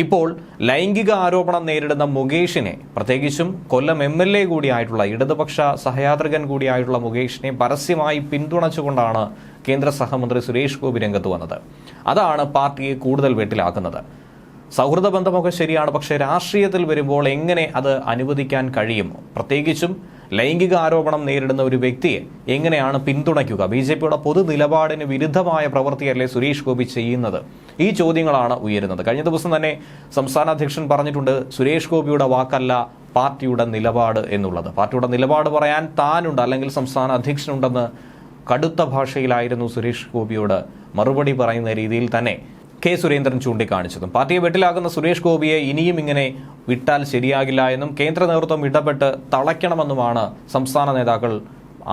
ഇപ്പോൾ ലൈംഗിക ആരോപണം നേരിടുന്ന മുകേഷിനെ, പ്രത്യേകിച്ചും കൊല്ലം MLA കൂടിയായിട്ടുള്ള ഇടതുപക്ഷ സഹയാത്രികൻ കൂടിയായിട്ടുള്ള മുകേഷിനെ പരസ്യമായി പിന്തുണച്ചുകൊണ്ടാണ് കേന്ദ്ര സഹമന്ത്രി സുരേഷ് ഗോപി രംഗത്ത് വന്നത്. അതാണ് പാർട്ടിയെ കൂടുതൽ വെട്ടിലാക്കുന്നത്. സൗഹൃദ ബന്ധമൊക്കെ ശരിയാണ്, പക്ഷേ രാഷ്ട്രീയത്തിൽ വരുമ്പോൾ എങ്ങനെ അത് അനുവദിക്കാൻ കഴിയും? പ്രത്യേകിച്ചും ലൈംഗിക ആരോപണം നേരിടുന്ന ഒരു വ്യക്തിയെ എങ്ങനെയാണ് പിന്തുണയ്ക്കുക? BJPയുടെ പൊതു നിലപാടിന് വിരുദ്ധമായ പ്രവൃത്തിയല്ലേ സുരേഷ് ഗോപി ചെയ്യുന്നത്? ഈ ചോദ്യങ്ങളാണ് ഉയരുന്നത്. കഴിഞ്ഞ ദിവസം തന്നെ സംസ്ഥാന അധ്യക്ഷൻ പറഞ്ഞിട്ടുണ്ട്, സുരേഷ് ഗോപിയുടെ വാക്കല്ല പാർട്ടിയുടെ നിലപാട് എന്നുള്ളത്. പാർട്ടിയുടെ നിലപാട് പറയാൻ താനുണ്ട്, അല്ലെങ്കിൽ സംസ്ഥാന അധ്യക്ഷനുണ്ടെന്ന് കടുത്ത ഭാഷയിലായിരുന്നു സുരേഷ് ഗോപിയോട് മറുപടി പറയുന്ന രീതിയിൽ തന്നെ കെ സുരേന്ദ്രൻ ചൂണ്ടിക്കാണിച്ചതും. പാർട്ടിയെ വെട്ടിലാക്കുന്ന സുരേഷ് ഗോപിയെ ഇനിയും ഇങ്ങനെ വിട്ടാൽ ശരിയാകില്ല എന്നും കേന്ദ്ര നേതൃത്വം ഇടപെട്ട് തളയ്ക്കണമെന്നുമാണ് സംസ്ഥാന നേതാക്കൾ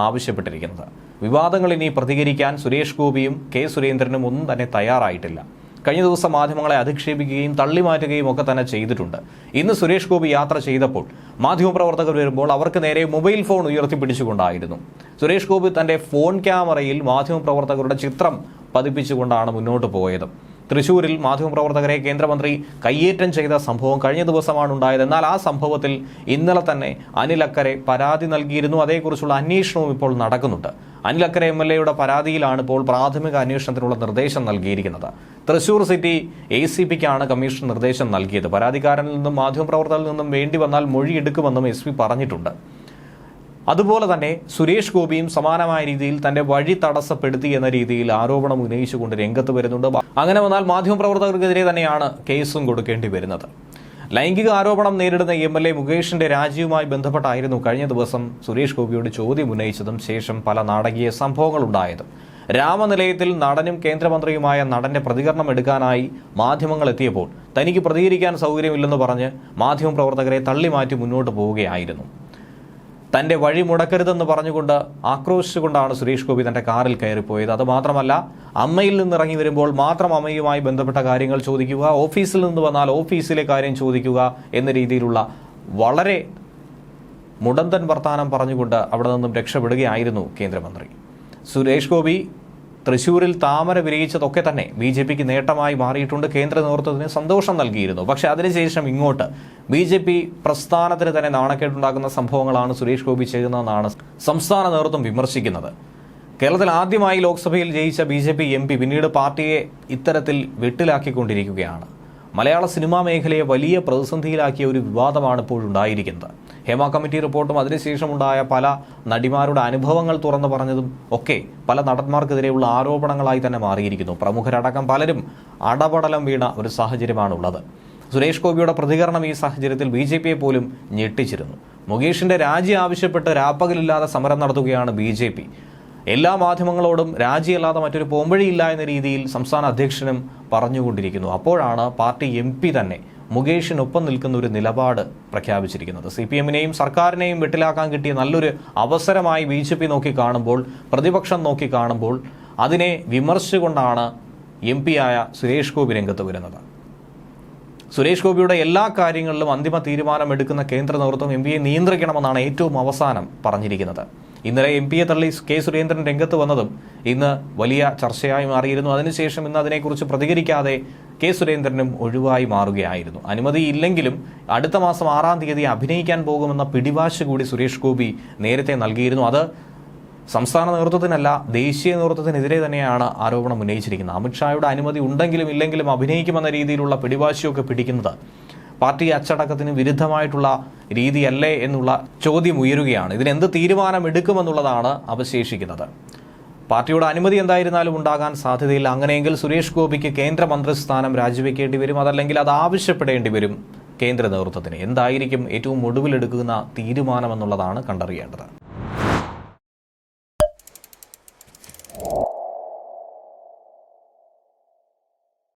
ആവശ്യപ്പെട്ടിരിക്കുന്നത്. വിവാദങ്ങൾ ഇനി പ്രതികരിക്കാൻ സുരേഷ് ഗോപിയും കെ സുരേന്ദ്രനും ഒന്നും തന്നെ തയ്യാറായിട്ടില്ല. കഴിഞ്ഞ ദിവസം മാധ്യമങ്ങളെ അധിക്ഷേപിക്കുകയും തള്ളിമാറ്റുകയും ഒക്കെ തന്നെ ചെയ്തിട്ടുണ്ട്. ഇന്ന് സുരേഷ് ഗോപി യാത്ര ചെയ്തപ്പോൾ മാധ്യമപ്രവർത്തകർ വരുമ്പോൾ അവർക്ക് നേരെ മൊബൈൽ ഫോൺ ഉയർത്തിപ്പിടിച്ചുകൊണ്ടായിരുന്നു. സുരേഷ് ഗോപി തന്റെ ഫോൺ ക്യാമറയിൽ മാധ്യമപ്രവർത്തകരുടെ ചിത്രം പതിപ്പിച്ചുകൊണ്ടാണ് മുന്നോട്ട് പോയത്. തൃശൂരിൽ മാധ്യമപ്രവർത്തകരെ കേന്ദ്രമന്ത്രി കയ്യേറ്റം ചെയ്ത സംഭവം കഴിഞ്ഞ ദിവസമാണ് ഉണ്ടായത്. എന്നാൽ ആ സംഭവത്തിൽ ഇന്നലെ തന്നെ അനിൽ അക്കരെ പരാതി നൽകിയിരുന്നു. അതേക്കുറിച്ചുള്ള അന്വേഷണവും ഇപ്പോൾ നടക്കുന്നുണ്ട്. അനിൽ അക്കരെ MLAയുടെ പരാതിയിലാണ് ഇപ്പോൾ പ്രാഥമിക അന്വേഷണത്തിനുള്ള നിർദ്ദേശം നൽകിയിരിക്കുന്നത്. തൃശൂർ സിറ്റി ACPക്കാണ് കമ്മീഷൻ നിർദ്ദേശം നൽകിയത്. പരാതിക്കാരനിൽ നിന്നും മാധ്യമപ്രവർത്തകരിൽ നിന്നും വേണ്ടി വന്നാൽ മൊഴിയെടുക്കുമെന്നും SP പറഞ്ഞിട്ടുണ്ട്. അതുപോലെ തന്നെ സുരേഷ് ഗോപിയും സമാനമായ രീതിയിൽ തന്റെ വഴി തടസ്സപ്പെടുത്തി എന്ന രീതിയിൽ ആരോപണം ഉന്നയിച്ചുകൊണ്ട് രംഗത്ത് വരുന്നുണ്ട്. അങ്ങനെ വന്നാൽ മാധ്യമപ്രവർത്തകർക്കെതിരെ തന്നെയാണ് കേസും കൊടുക്കേണ്ടി വരുന്നത്. ലൈംഗിക ആരോപണം നേരിടുന്ന MLA മുകേഷിന്റെ രാജിയുമായി ബന്ധപ്പെട്ടായിരുന്നു കഴിഞ്ഞ ദിവസം സുരേഷ് ഗോപിയോട് ചോദ്യം ഉന്നയിച്ചതും ശേഷം പല നാടകീയ സംഭവങ്ങളുണ്ടായതും. രാമനിലയത്തിൽ നടനും കേന്ദ്രമന്ത്രിയുമായ നടന്റെ പ്രതികരണം എടുക്കാനായി മാധ്യമങ്ങൾ എത്തിയപ്പോൾ തനിക്ക് പ്രതികരിക്കാൻ സൗകര്യമില്ലെന്ന് പറഞ്ഞ് മാധ്യമപ്രവർത്തകരെ തള്ളിമാറ്റി മുന്നോട്ട് പോവുകയായിരുന്നു. തന്റെ വഴി മുടക്കരുതെന്ന് പറഞ്ഞുകൊണ്ട് ആക്രോശിച്ചുകൊണ്ടാണ് സുരേഷ് ഗോപി തന്റെ കാറിൽ കയറിപ്പോയത്. അതുമാത്രമല്ല, അമ്മയിൽ നിന്നിറങ്ങി വരുമ്പോൾ മാത്രം അമ്മയുമായി ബന്ധപ്പെട്ട കാര്യങ്ങൾ ചോദിക്കുക, ഓഫീസിൽ നിന്ന് വന്നാൽ ഓഫീസിലെ കാര്യം ചോദിക്കുക എന്ന രീതിയിലുള്ള വളരെ മുടന്തൻ വർത്താനം പറഞ്ഞുകൊണ്ട് അവിടെ നിന്നും രക്ഷപ്പെടുകയായിരുന്നു കേന്ദ്രമന്ത്രി. സുരേഷ് ഗോപി തൃശൂരിൽ താമര വിരിയിച്ചതൊക്കെ തന്നെ BJPക്ക് നേട്ടമായി മാറിയിട്ടുണ്ട്. കേന്ദ്ര നേതൃത്വത്തിന് സന്തോഷം നൽകിയിരുന്നു. പക്ഷേ അതിനുശേഷം ഇങ്ങോട്ട് BJP പ്രസ്ഥാനത്തിന് തന്നെ നാണക്കേടുണ്ടാക്കുന്ന സംഭവങ്ങളാണ് സുരേഷ് ഗോപി ചെയ്യുന്നതെന്നാണ് സംസ്ഥാന നേതൃത്വം വിമർശിക്കുന്നത്. കേരളത്തിൽ ആദ്യമായി ലോക്സഭയിൽ ജയിച്ച BJP MP പിന്നീട് പാർട്ടിയെ ഇത്തരത്തിൽ വെട്ടിലാക്കിക്കൊണ്ടിരിക്കുകയാണ്. മലയാള സിനിമാ മേഖലയെ വലിയ പ്രതിസന്ധിയിലാക്കിയ ഒരു വിവാദമാണ് ഇപ്പോഴുണ്ടായിരിക്കുന്നത്. ഹേമ കമ്മിറ്റി റിപ്പോർട്ടും അതിനുശേഷമുണ്ടായ പല നടിമാരുടെ അനുഭവങ്ങൾ തുറന്നു പറഞ്ഞതും ഒക്കെ പല നടന്മാർക്കെതിരെയുള്ള ആരോപണങ്ങളായി തന്നെ മാറിയിരിക്കുന്നു. പ്രമുഖരടക്കം പലരും അടപടലം വീണ ഒരു സാഹചര്യമാണുള്ളത്. സുരേഷ് ഗോപിയുടെ പ്രതികരണം ഈ സാഹചര്യത്തിൽ BJPയെ പോലും ഞെട്ടിച്ചിരുന്നു. മുകേഷിന്റെ രാജി ആവശ്യപ്പെട്ട് രാപ്പകലില്ലാതെ സമരം നടത്തുകയാണ് BJP. എല്ലാ മാധ്യമങ്ങളോടും രാജിയല്ലാതെ മറ്റൊരു പോംവഴിയില്ല എന്ന രീതിയിൽ സംസ്ഥാന അധ്യക്ഷനും പറഞ്ഞുകൊണ്ടിരിക്കുന്നു. അപ്പോഴാണ് പാർട്ടി MP തന്നെ മുകേഷിനൊപ്പം നിൽക്കുന്ന ഒരു നിലപാട് പ്രഖ്യാപിച്ചിരിക്കുന്നത്. CPMനെയും സർക്കാരിനെയും വെട്ടിലാക്കാൻ കിട്ടിയ നല്ലൊരു അവസരമായി BJP നോക്കി കാണുമ്പോൾ, പ്രതിപക്ഷം നോക്കി കാണുമ്പോൾ അതിനെ വിമർശിച്ചുകൊണ്ടാണ് MP ആയ സുരേഷ് ഗോപി രംഗത്ത് വരുന്നത്. സുരേഷ് ഗോപിയുടെ എല്ലാ കാര്യങ്ങളിലും അന്തിമ തീരുമാനമെടുക്കുന്ന കേന്ദ്ര നേതൃത്വം MPയെ നിയന്ത്രിക്കണമെന്നാണ് ഏറ്റവും അവസാനം പറഞ്ഞിരിക്കുന്നത്. ഇന്നലെ MPയെ തള്ളി കെ സുരേന്ദ്രൻ രംഗത്ത് വന്നതും ഇന്ന് വലിയ ചർച്ചയായി മാറിയിരുന്നു. അതിനുശേഷം ഇന്ന് അതിനെക്കുറിച്ച് പ്രതികരിക്കാതെ കെ സുരേന്ദ്രനും ഒഴിവായി മാറുകയായിരുന്നു. അനുമതിയില്ലെങ്കിലും അടുത്ത മാസം 6-ാം തീയതി അഭിനയിക്കാൻ പോകുമെന്ന പിടിവാശി കൂടി സുരേഷ് ഗോപി നേരത്തെ നൽകിയിരുന്നു. അത് സംസ്ഥാന നേതൃത്വത്തിനല്ല, ദേശീയ നേതൃത്വത്തിനെതിരെ തന്നെയാണ് ആരോപണം ഉന്നയിച്ചിരിക്കുന്നത്. അമിത്ഷായുടെ അനുമതി ഉണ്ടെങ്കിലും ഇല്ലെങ്കിലും അഭിനയിക്കുമെന്ന രീതിയിലുള്ള പിടിവാശിയൊക്കെ പിടിക്കുന്നത് പാർട്ടി അച്ചടക്കത്തിന് വിരുദ്ധമായിട്ടുള്ള രീതിയല്ലേ എന്നുള്ള ചോദ്യം ഉയരുകയാണ്. ഇതിനെന്ത് തീരുമാനമെടുക്കുമെന്നുള്ളതാണ് അവശേഷിക്കുന്നത്. പാർട്ടിയുടെ അനുമതി എന്തായിരുന്നാലും ഉണ്ടാകാൻ സാധ്യതയില്ല. അങ്ങനെയെങ്കിൽ സുരേഷ് ഗോപിക്ക് കേന്ദ്രമന്ത്രിസ്ഥാനം രാജിവെക്കേണ്ടി വരും, അതല്ലെങ്കിൽ അത് ആവശ്യപ്പെടേണ്ടി വരും കേന്ദ്ര നേതൃത്വത്തിന്. എന്തായിരിക്കും ഏറ്റവും ഒടുവിലെടുക്കുന്ന തീരുമാനമെന്നുള്ളതാണ് കണ്ടറിയേണ്ടത്.